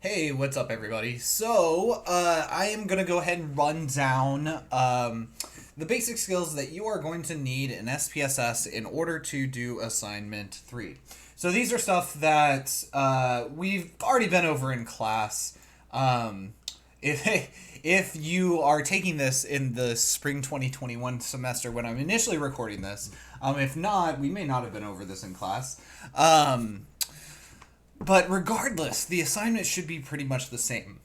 Hey, what's up, everybody? So, I am going to go ahead and run down the basic skills that you are going to need in SPSS in order to do Assignment 3. So, these are stuff that we've already been over in class. If you are taking this in the spring 2021 semester when I'm initially recording this, if not, we may not have been over this in class. But regardless, the assignment should be pretty much the same.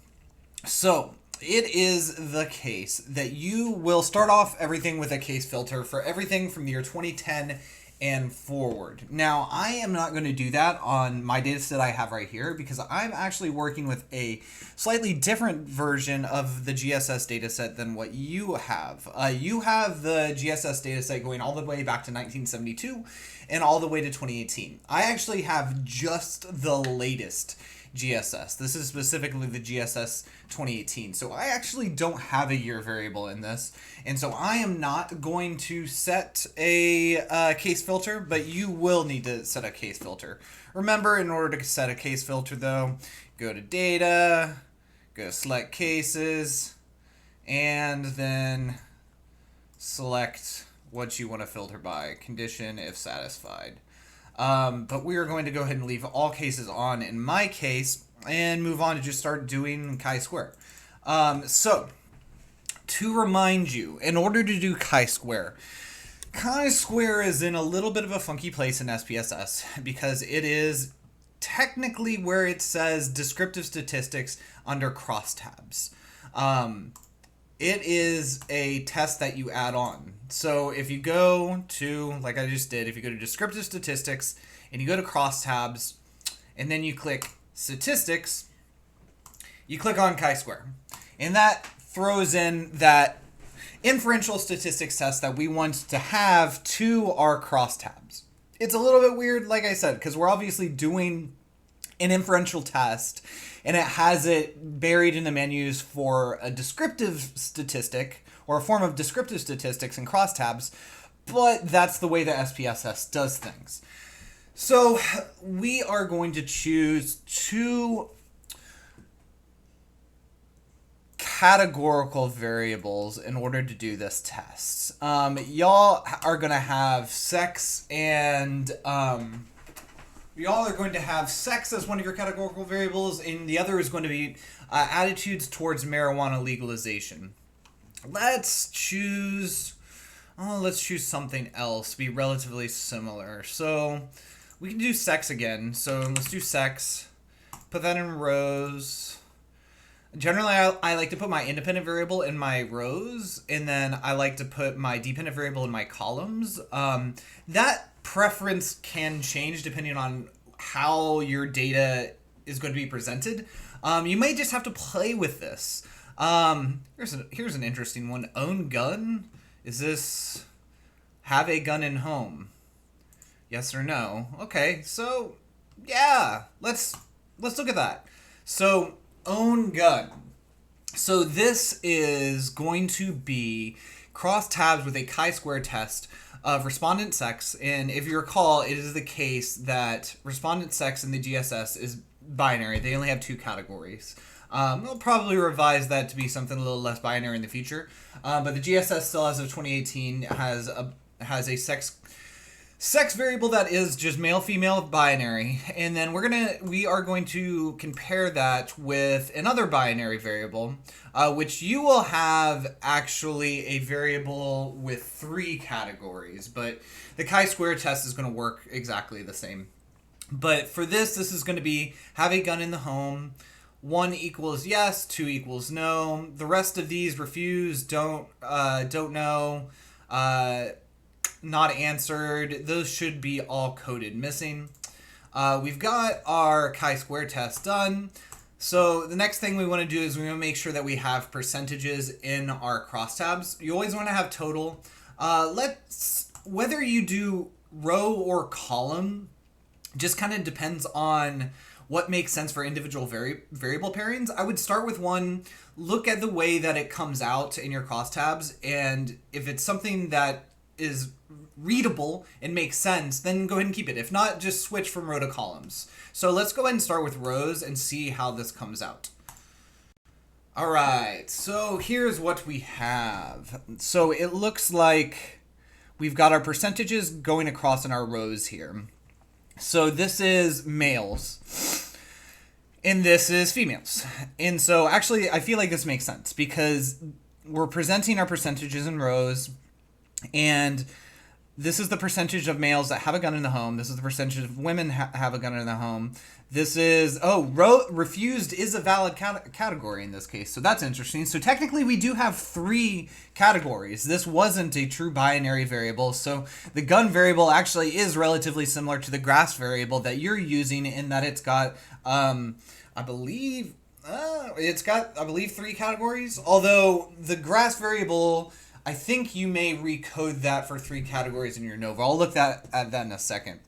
So, it is the case that you will start off everything with a case filter for everything from the year 2010 and forward. Now, I am not going to do that on my data set I have right here because I'm actually working with a slightly different version of the GSS data set than what you have. You have the GSS data set going all the way back to 1972 and all the way to 2018. I actually have just the latest GSS. This is specifically the GSS 2018. So I actually don't have a year variable in this. And so I am not going to set a case filter, but you will need to set a case filter. Remember, in order to set a case filter though, go to data, go to select cases, and then select what you want to filter by, condition if satisfied. But we are going to go ahead and leave all cases on in my case and move on to just start doing chi-square. So, to remind you, in order to do chi-square is in a little bit of a funky place in SPSS because it is technically where it says descriptive statistics under crosstabs. It is a test that you add on. So if you go to, like I just did, if you go to descriptive statistics and you go to crosstabs and then you click statistics, you click on chi-square. And that throws in that inferential statistics test that we want to have to our crosstabs. It's a little bit weird, like I said, because we're obviously doing an inferential test and it has it buried in the menus for a descriptive statistic or a form of descriptive statistics in crosstabs, but that's the way that SPSS does things. So we are going to choose two categorical variables in order to do this test. Y'all are going to have sex and y'all are going to have sex as one of your categorical variables, and the other is going to be attitudes towards marijuana legalization. Let's choose something else, be relatively similar. So we can do sex again. So let's do sex. Put that in rows. Generally, I like to put my independent variable in my rows, and then I like to put my dependent variable in my columns. That preference can change depending on how your data is going to be presented. You may just have to play with this. Here's an interesting one. Own gun? Is this have a gun in home? Yes or no? Okay, so yeah, let's look at that. So own gun. So this is going to be cross tabs with a chi-square test of respondent sex, and if you recall, it is the case that respondent sex in the GSS is binary. They only have two categories. We'll probably revise that to be something a little less binary in the future, but the GSS still, as of 2018, has a sex variable that is just male female binary, and then we are going to compare that with another binary variable, which you will have actually a variable with three categories, but the chi-square test is going to work exactly the same. But for this is going to be have a gun in the home. 1 equals yes, 2 equals no. The rest of these refuse, don't know, not answered. Those should be all coded missing. We've got our chi-square test done. So the next thing we want to do is we want to make sure that we have percentages in our crosstabs. You always want to have total. Whether you do row or column just kind of depends on what makes sense for individual variable pairings. I would start with one, look at the way that it comes out in your crosstabs, and if it's something that is readable and makes sense, then go ahead and keep it. If not, just switch from row to columns. So let's go ahead and start with rows and see how this comes out. All right, so here's what we have. So it looks like we've got our percentages going across in our rows here. So this is males, and this is females. And so actually, I feel like this makes sense because we're presenting our percentages in rows, and this is the percentage of males that have a gun in the home. This is the percentage of women have a gun in the home. This is, refused is a valid category in this case. So that's interesting. So technically we do have 3 categories. This wasn't a true binary variable. So the gun variable actually is relatively similar to the grass variable that you're using in that it's got, I believe 3 categories. Although the grass variable, I think you may recode that for 3 categories in your Nova. I'll look at that in a second.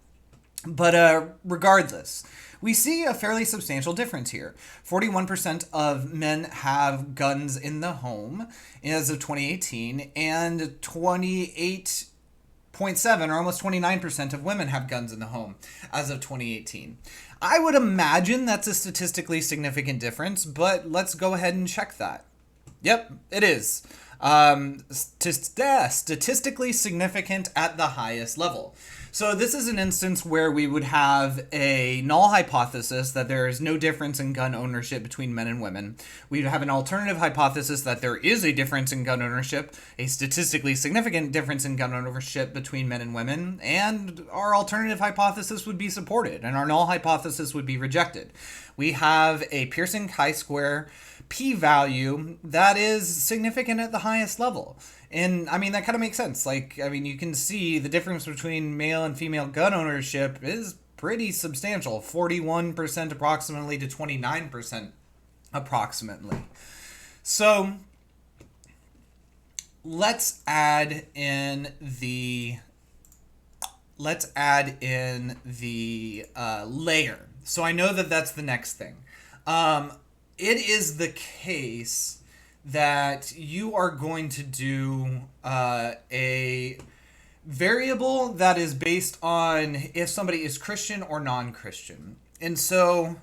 But regardless, we see a fairly substantial difference here. 41% of men have guns in the home as of 2018, and 28.7 or almost 29% of women have guns in the home as of 2018. I would imagine that's a statistically significant difference, but let's go ahead and check that. Yep, it is. Statistically significant at the highest level. So this is an instance where we would have a null hypothesis that there is no difference in gun ownership between men and women. We'd have an alternative hypothesis that there is a difference in gun ownership, a statistically significant difference in gun ownership between men and women, and our alternative hypothesis would be supported, and our null hypothesis would be rejected. We have a Pearson chi-square p-value that is significant at the highest level. And I mean, that kind of makes sense. Like, I mean, you can see the difference between male and female gun ownership is pretty substantial. 41% approximately to 29% approximately. So let's add in the layer. So I know that that's the next thing. It is the case that you are going to do a variable that is based on if somebody is Christian or non-Christian. And so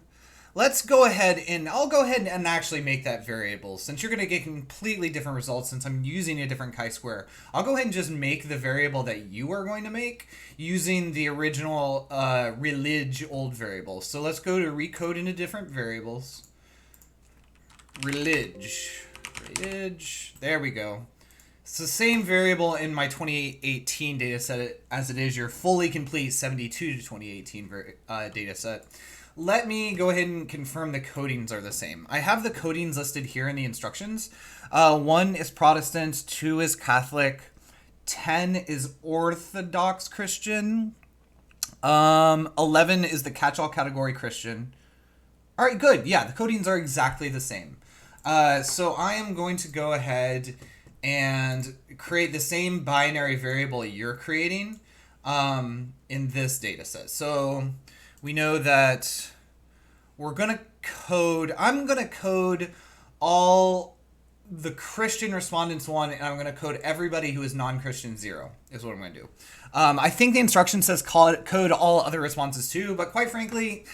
let's go ahead and I'll go ahead and actually make that variable. Since you're going to get completely different results since I'm using a different chi-square, I'll go ahead and just make the variable that you are going to make using the original relig old variable. So let's go to recode into different variables. Relig, there we go. It's the same variable in my 2018 data set as it is your fully complete 72 to 2018 data set. Let me go ahead and confirm the codings are the same. I have the codings listed here in the instructions. 1 is Protestant, 2 is Catholic, 10 is Orthodox Christian, 11 is the catch-all category Christian. All right, good. Yeah, the codings are exactly the same. So I am going to go ahead and create the same binary variable you're creating in this data set. So we know that I'm going to code all the Christian respondents 1, and I'm going to code everybody who is non-Christian 0 is what I'm going to do. I think the instruction says code all other responses 2, but quite frankly,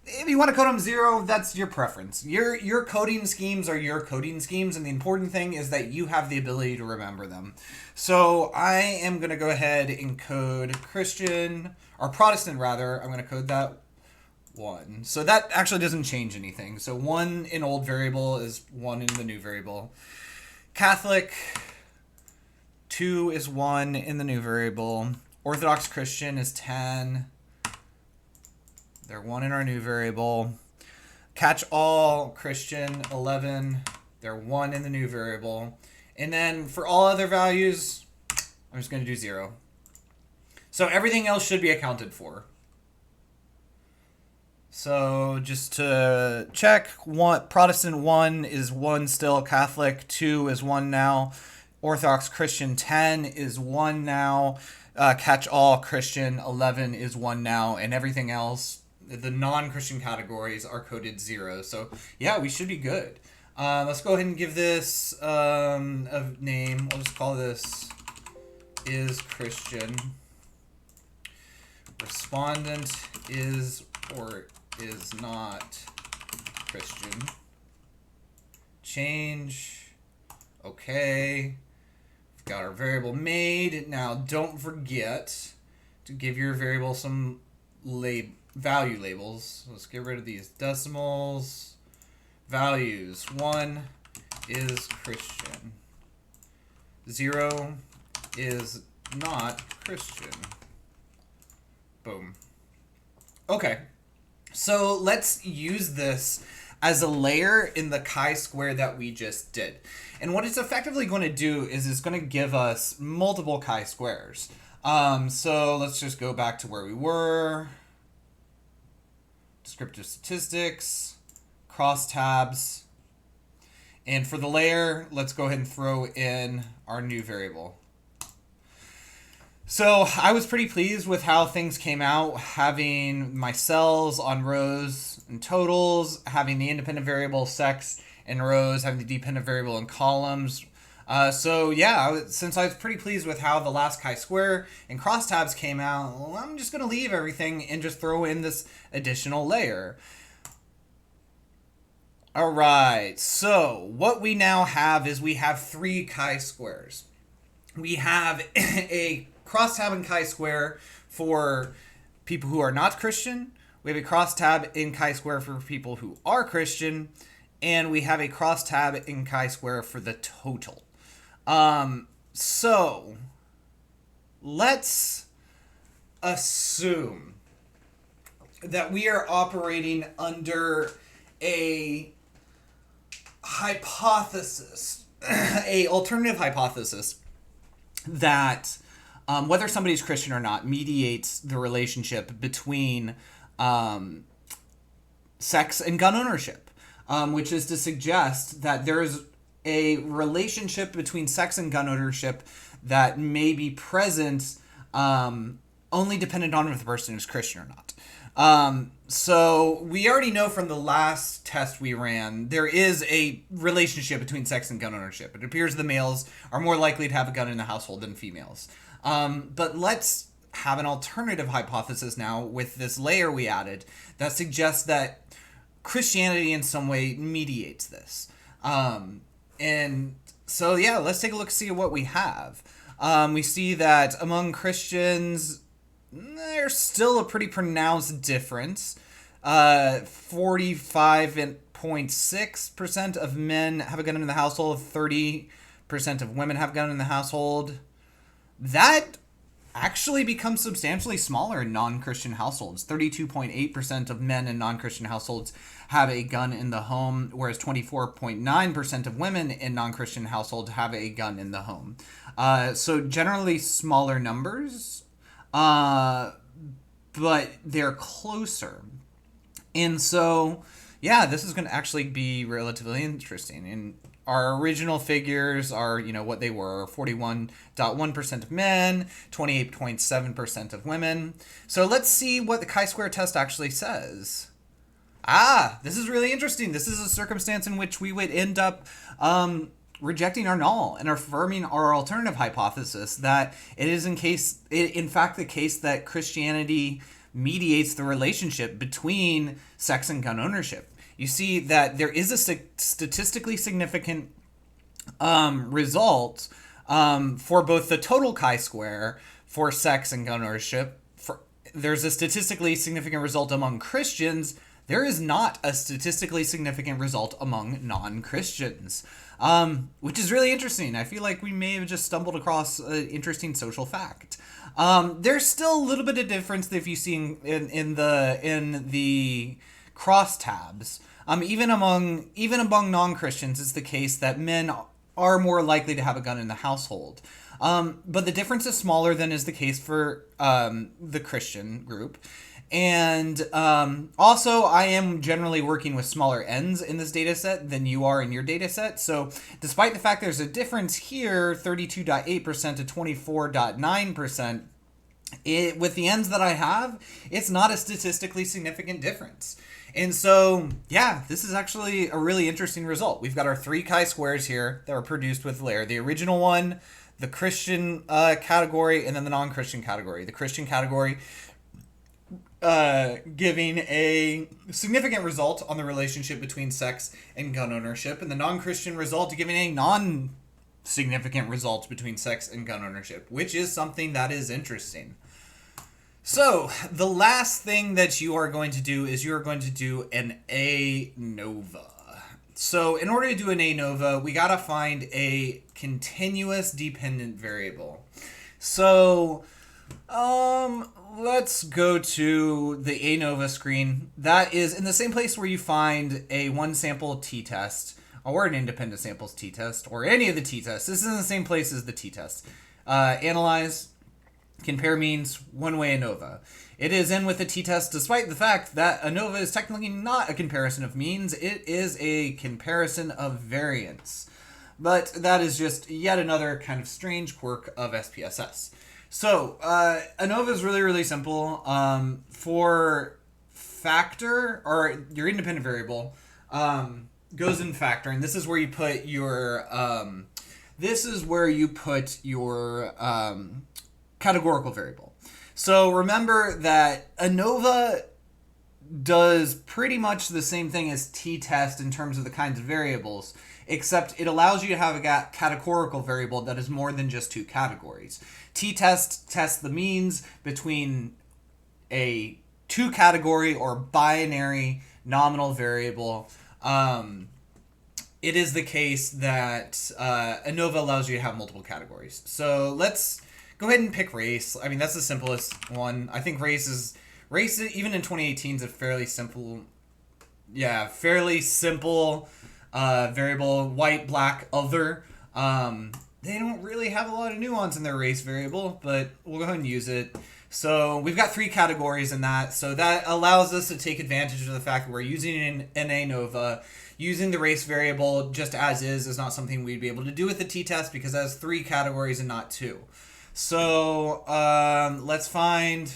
if you want to code them 0, that's your preference. Your coding schemes are your coding schemes, and the important thing is that you have the ability to remember them. So I am going to go ahead and code Christian, or Protestant rather. I'm going to code that 1. So that actually doesn't change anything. So 1 in old variable is 1 in the new variable. Catholic, 2 is 1 in the new variable. Orthodox Christian is 10. They're 1 in our new variable. Catch all Christian 11. They're 1 in the new variable. And then for all other values, I'm just going to do 0. So everything else should be accounted for. So just to check, Protestant 1 is 1 still. Catholic 2 is 1 now. Orthodox Christian 10 is 1 now. Catch all Christian 11 is 1 now. And everything else, the non-Christian categories, are coded 0. So yeah, we should be good. Let's go ahead and give this a name. We'll just call this is Christian. Respondent is or is not Christian. Change. Okay. We've got our variable made. Now don't forget to give your variable some value labels. Let's get rid of these decimals. Values. 1 is Christian. 0 is not Christian. Boom. Okay. So let's use this as a layer in the chi-square that we just did. And what it's effectively going to do is it's going to give us multiple chi-squares. So let's just go back to where we were. Descriptive statistics, crosstabs. And for the layer, let's go ahead and throw in our new variable. So I was pretty pleased with how things came out, having my cells on rows and totals, having the independent variable sex in rows, having the dependent variable in columns. So yeah, since I was pretty pleased with how the last chi-square and crosstabs came out, well, I'm just going to leave everything and just throw in this additional layer. All right, so what we now have is we have 3 chi-squares. We have a crosstab and chi-square for people who are not Christian. We have a crosstab in chi-square for people who are Christian. And we have a crosstab in chi-square for the total. So let's assume that we are operating under a hypothesis, a alternative hypothesis that whether somebody's Christian or not mediates the relationship between sex and gun ownership, which is to suggest that there is a relationship between sex and gun ownership that may be present only dependent on if the person is Christian or not. So we already know from the last test we ran, there is a relationship between sex and gun ownership. It appears the males are more likely to have a gun in the household than females. But let's have an alternative hypothesis now with this layer we added that suggests that Christianity in some way mediates this. And so, yeah, let's take a look, see what we have. We see that among Christians, there's still a pretty pronounced difference. 45.6% of men have a gun in the household, 30% of women have a gun in the household. That actually becomes substantially smaller in non-Christian households. 32.8% of men in non-Christian households have a gun in the home, whereas 24.9% of women in non-Christian households have a gun in the home. So generally smaller numbers, but they're closer. And so, yeah, this is going to actually be relatively interesting. And our original figures are, what they were, 41.1% of men, 28.7% of women. So let's see what the chi-square test actually says. This is really interesting. This is a circumstance in which we would end up rejecting our null and affirming our alternative hypothesis that it is in fact the case that Christianity mediates the relationship between sex and gun ownership. You see that there is a statistically significant result for both the total chi-square for sex and gun ownership. There's a statistically significant result among Christians. There is not a statistically significant result among non-Christians, which is really interesting. I feel like we may have just stumbled across an interesting social fact. There's still a little bit of difference if you see in the crosstabs. Even among non-Christians, it's the case that men are more likely to have a gun in the household. But the difference is smaller than is the case for the Christian group. And also, I am generally working with smaller n's in this data set than you are in your data set. So despite the fact there's a difference here, 32.8% to 24.9%, with the n's that I have, it's not a statistically significant difference. And so, yeah, this is actually a really interesting result. We've got our 3 chi-squares here that were produced with layer. The original one, the Christian category, and then the non-Christian category. The Christian category giving a significant result on the relationship between sex and gun ownership, and the non-Christian result giving a non-significant result between sex and gun ownership, which is something that is interesting. So, the last thing that you are going to do is you are going to do an ANOVA. So, in order to do an ANOVA, we gotta find a continuous dependent variable. So, let's go to the ANOVA screen. That is in the same place where you find a one sample t-test, or an independent samples t-test, or any of the t-tests. This is in the same place as the t-test. Analyze, compare means, one-way ANOVA. It is in with the t-test despite the fact that ANOVA is technically not a comparison of means. It is a comparison of variance. But that is just yet another kind of strange quirk of SPSS. So, ANOVA is really, really simple. For factor, or your independent variable, goes in factor, and this is where you put your, categorical variable. So remember that ANOVA does pretty much the same thing as t-test in terms of the kinds of variables, except it allows you to have a categorical variable that is more than just two categories. T-test tests the means between a two-category or binary nominal variable. It is the case that ANOVA allows you to have multiple categories. So let's go ahead and pick race. I mean, that's the simplest one. I think race even in 2018 is a fairly simple variable, white, black, other. They don't really have a lot of nuance in their race variable, but we'll go ahead and use it. So we've got three categories in that. So that allows us to take advantage of the fact that we're using an ANOVA. Using the race variable just as is not something we'd be able to do with the t-test because it has three categories and not two. So let's find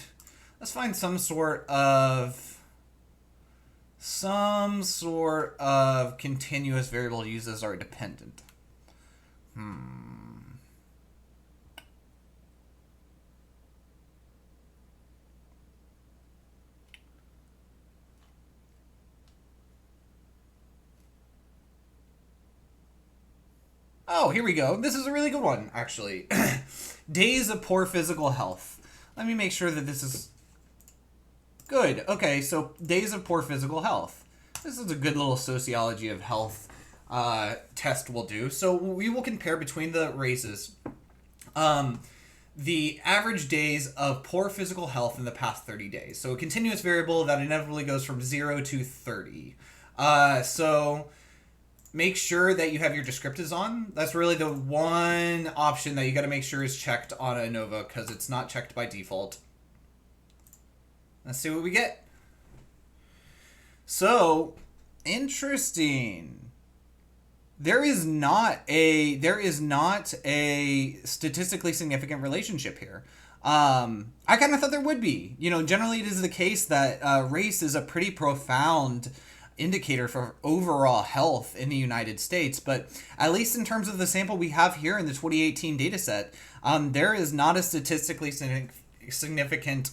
some sort of continuous variable to use as our dependent. Oh, here we go. This is a really good one, actually. Days of poor physical health. Let me make sure that this is good. Okay, so days of poor physical health. This is a good little sociology of health test we'll do. So we will compare between the races the average days of poor physical health in the past 30 days. So a continuous variable that inevitably goes from 0 to 30. So make sure that you have your descriptives on. That's really the one option that you got to make sure is checked on ANOVA because it's not checked by default. Let's see what we get. So, interesting. There is not a statistically significant relationship here. I kind of thought there would be. Generally it is the case that race is a pretty profound indicator for overall health in the United States, but at least in terms of the sample we have here in the 2018 data set, there is not a statistically significant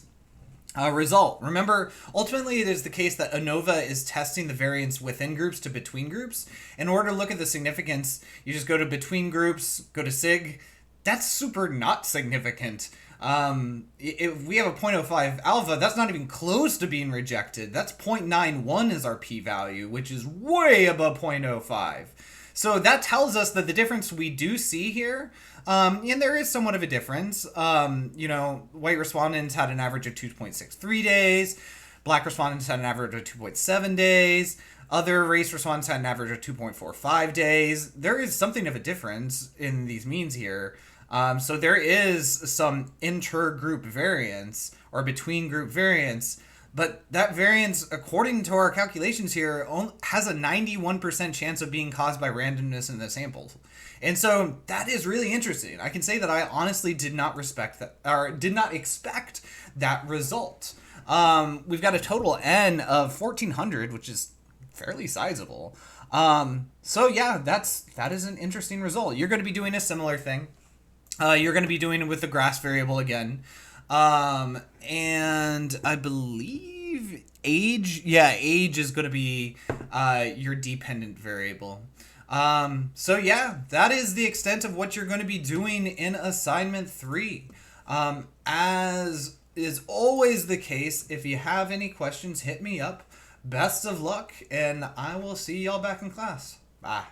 result. Remember, ultimately it is the case that ANOVA is testing the variance within groups to between groups. In order to look at the significance, you just go to between groups, go to sig. That's super not significant. If we have a 0.05 alpha, that's not even close to being rejected. That's 0.91 is our p-value, which is way above 0.05. So that tells us that the difference we do see here, and there is somewhat of a difference. White respondents had an average of 2.63 days. Black respondents had an average of 2.7 days. Other race respondents had an average of 2.45 days. There is something of a difference in these means here. So there is some inter-group variance or between-group variance, but that variance, according to our calculations here, has a 91% chance of being caused by randomness in the samples. And so that is really interesting. I can say that I honestly did not expect that result. We've got a total N of 1,400, which is fairly sizable. So yeah, that is an interesting result. You're going to be doing a similar thing. you're going to be doing it with the grass variable again. And I believe age is going to be your dependent variable. So yeah, that is the extent of what you're going to be doing in assignment 3. As is always the case, if you have any questions, hit me up. Best of luck, and I will see y'all back in class. Bye.